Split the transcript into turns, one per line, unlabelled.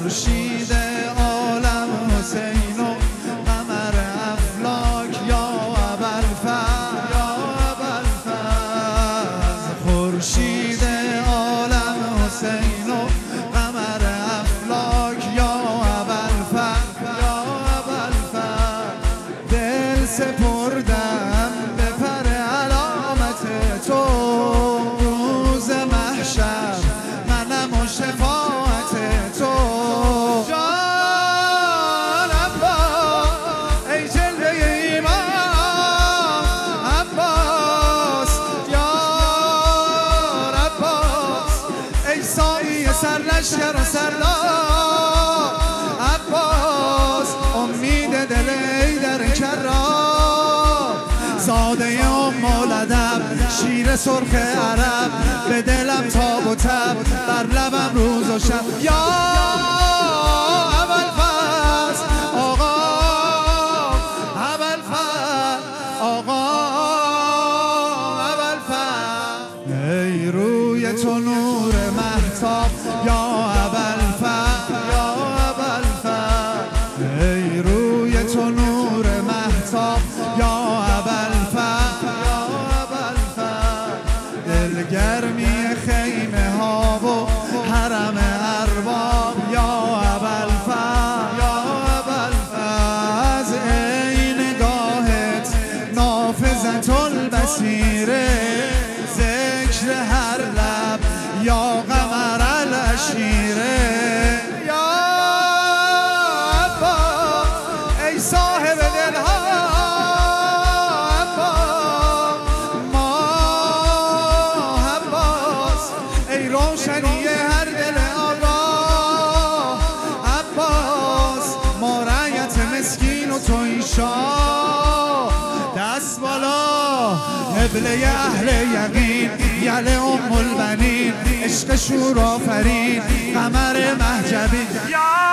خورشید عالم حسین و قمر افلاک یا ابوالفضل یا ابوالفضل خورشید عالم حسین و قمر افلاک یا ابوالفضل یا ابوالفضل دل سپردم به پر علامت تو روز محشر منم و شفاعت تو جان عباس ای جلوه ایمان عباس یار عباس ای سایه سر لشکر و سردار عباس امید دل ای در کرار زاده مولدم شیر سرخ عرب به دلم تاب و تب بر لبم روز و شب یا ابوالفضل آقا ابوالفضل آقا ابوالفضل ای روی تو نور مهتاب یا ابوالفضل یا ابوالفضل ای روی تو نور مهتاب یا ابوالفضل یا ابوالفضل دلگرمی خیمه ها و حرم ارباب یا ابوالفضل یا ابوالفضل ای نگاهت نافذة البصیره ذکر هر لب یا قمر العشیره یا عباس ای صاحب دلها عباس ماه عباس ای روشنی هر دل آگاه عباس ما رعیت مسکین و توی شاه دست بالا قبله اهل یقین یل ام البنین عشق شور آفرین قمر مهجبی یا